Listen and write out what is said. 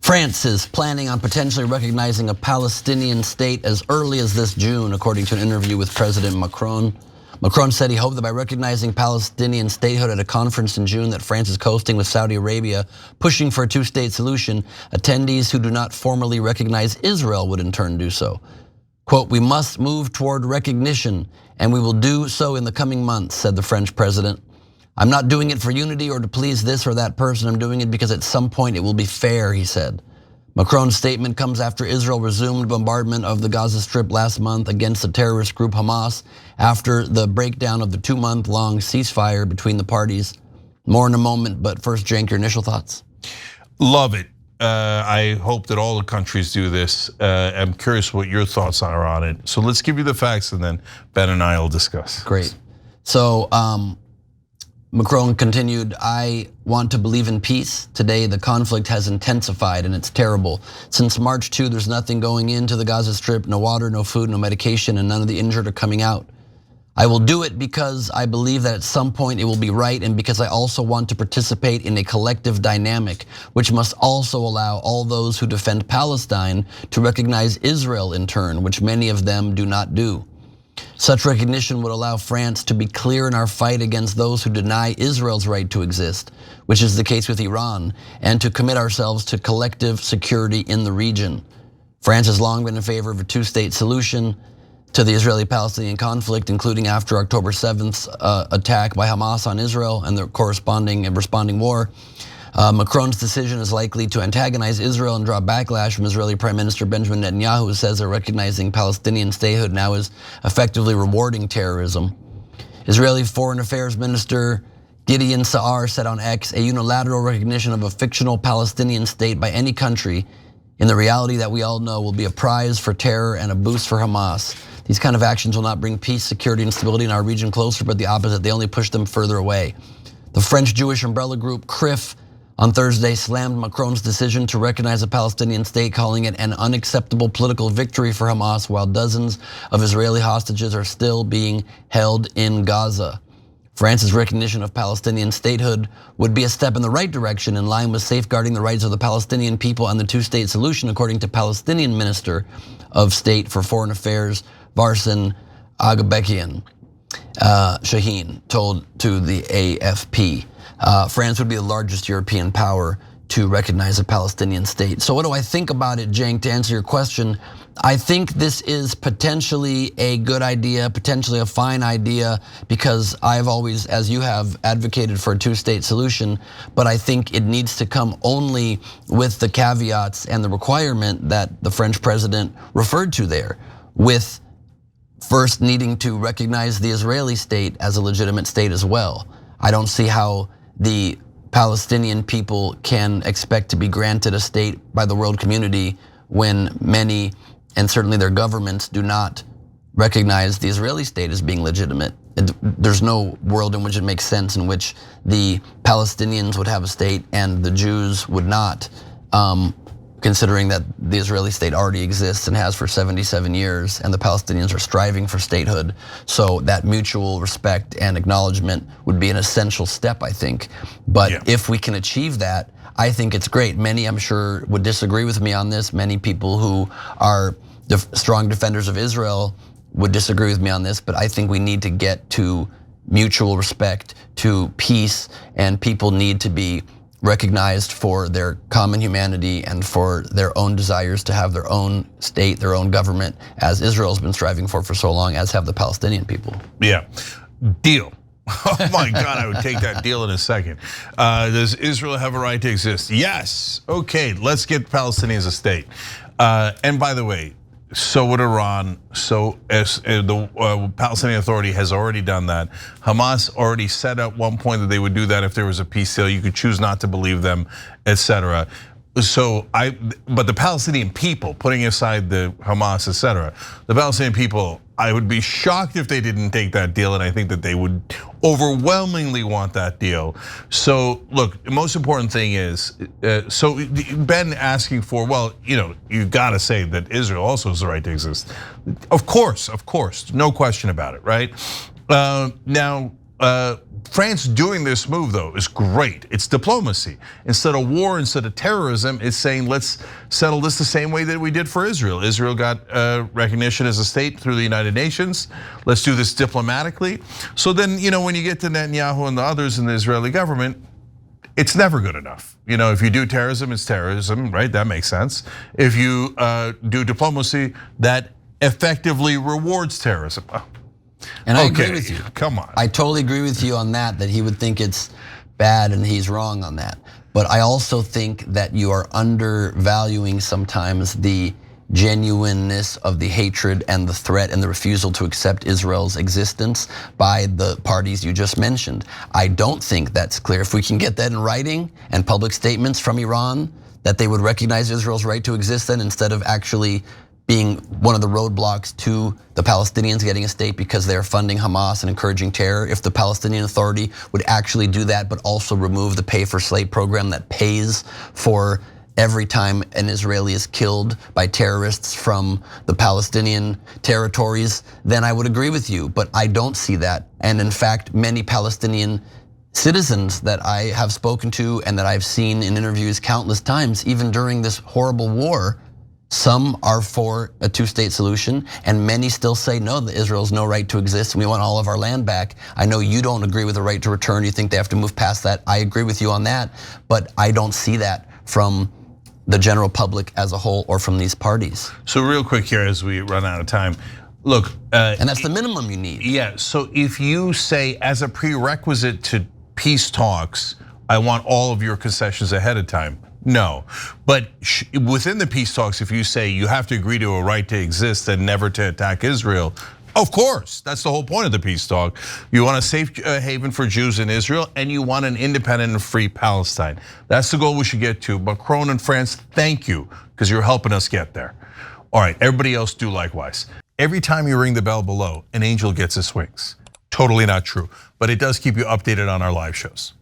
France is planning on potentially recognizing a Palestinian state as early as this June, according to an interview with President Macron. Macron said he hoped that by recognizing Palestinian statehood at a conference in June that France is hosting with Saudi Arabia, pushing for a two-state solution, attendees who do not formally recognize Israel would in turn do so. Quote, "We must move toward recognition, and we will do so in the coming months," said the French president. "I'm not doing it for unity or to please this or that person. I'm doing it because at some point it will be fair," he said. Macron's statement comes after Israel resumed bombardment of the Gaza Strip last month against the terrorist group Hamas after the breakdown of the 2-month-long ceasefire between the parties. More in a moment, but first, Cenk, your initial thoughts? Love it. I hope that all the countries do this. I'm curious what your thoughts are on it. So let's give you the facts and then Ben and I will discuss. Great. So Macron continued, "I want to believe in peace. Today, the conflict has intensified and it's terrible. Since March 2, there's nothing going into the Gaza Strip, no water, no food, no medication, and none of the injured are coming out. I will do it because I believe that at some point it will be right, and because I also want to participate in a collective dynamic, which must also allow all those who defend Palestine to recognize Israel in turn, which many of them do not do. Such recognition would allow France to be clear in our fight against those who deny Israel's right to exist, which is the case with Iran, and to commit ourselves to collective security in the region. France has long been in favor of a two-state solution to the Israeli-Palestinian conflict, including after October 7th's attack by Hamas on Israel and the corresponding and responding war. Macron's decision is likely to antagonize Israel and draw backlash from Israeli Prime Minister Benjamin Netanyahu, who says that recognizing Palestinian statehood now is effectively rewarding terrorism. Israeli Foreign Affairs Minister Gideon Sa'ar said on X, "A unilateral recognition of a fictional Palestinian state by any country in the reality that we all know will be a prize for terror and a boost for Hamas. These kind of actions will not bring peace, security, and stability in our region closer, but the opposite, they only push them further away." The French Jewish umbrella group CRIF on Thursday slammed Macron's decision to recognize a Palestinian state, calling it an unacceptable political victory for Hamas, while dozens of Israeli hostages are still being held in Gaza. France's recognition of Palestinian statehood would be a step in the right direction, in line with safeguarding the rights of the Palestinian people and the two-state solution, according to Palestinian Minister of State for Foreign Affairs Varsin Aghabekian. Shaheen told to the AFP. France would be the largest European power to recognize a Palestinian state. So what do I think about it, Cenk, to answer your question? I think this is potentially a good idea, potentially a fine idea, because I've always, as you have, advocated for a two-state solution, but I think it needs to come only with the caveats and the requirement that the French president referred to there, with first needing to recognize the Israeli state as a legitimate state as well. I don't see how the Palestinian people can expect to be granted a state by the world community when many, and certainly their governments, do not recognize the Israeli state as being legitimate. There's no world in which it makes sense in which the Palestinians would have a state and the Jews would not, considering that the Israeli state already exists and has for 77 years, and the Palestinians are striving for statehood. So that mutual respect and acknowledgement would be an essential step, I think. But if we can achieve that, I think it's great. Many, I'm sure, would disagree with me on this. Many people who are strong defenders of Israel would disagree with me on this, but I think we need to get to mutual respect, to peace, and people need to be recognized for their common humanity and for their own desires to have their own state, their own government, as Israel's been striving for so long, as have the Palestinian people. Yeah, deal. Oh my God, I would take that deal in a second. Does Israel have a right to exist? Yes, okay, let's get Palestinians a state. And by the way, so would Iran, so as the Palestinian Authority has already done that. Hamas already said at one point that they would do that if there was a peace deal. You could choose not to believe them, etc. So but the Palestinian people, putting aside the Hamas, etc., the Palestinian people, I would be shocked if they didn't take that deal, and I think that they would overwhelmingly want that deal. So look, the most important thing is, so Ben asking for, well, you've got to say that Israel also has the right to exist. Of course, no question about it, right? Now, France doing this move, though, is great. It's diplomacy. Instead of war, instead of terrorism, it's saying let's settle this the same way that we did for Israel. Israel got recognition as a state through the United Nations. Let's do this diplomatically. So then, when you get to Netanyahu and the others in the Israeli government, it's never good enough. If you do terrorism, it's terrorism, right? That makes sense. If you do diplomacy, that effectively rewards terrorism. And I agree with you. Come on. I totally agree with you on that he would think it's bad and he's wrong on that. But I also think that you are undervaluing sometimes the genuineness of the hatred and the threat and the refusal to accept Israel's existence by the parties you just mentioned. I don't think that's clear. If we can get that in writing and public statements from Iran that they would recognize Israel's right to exist then instead of actually being one of the roadblocks to the Palestinians getting a state because they're funding Hamas and encouraging terror. If the Palestinian Authority would actually do that, but also remove the pay for slave program that pays for every time an Israeli is killed by terrorists from the Palestinian territories, then I would agree with you, but I don't see that. And in fact, many Palestinian citizens that I have spoken to and that I've seen in interviews countless times, even during this horrible war, some are for a two-state solution, and many still say no, that Israel's no right to exist, and we want all of our land back. I know you don't agree with the right to return, you think they have to move past that. I agree with you on that, but I don't see that from the general public as a whole or from these parties. So real quick here as we run out of time, look. And that's the minimum you need. Yeah, so if you say as a prerequisite to peace talks, I want all of your concessions ahead of time. No, but within the peace talks, if you say you have to agree to a right to exist and never to attack Israel, of course, that's the whole point of the peace talk. You want a safe haven for Jews in Israel and you want an independent and free Palestine. That's the goal we should get to. Macron and France, thank you, because you're helping us get there. All right, everybody else do likewise. Every time you ring the bell below, an angel gets his wings. Totally not true, but it does keep you updated on our live shows.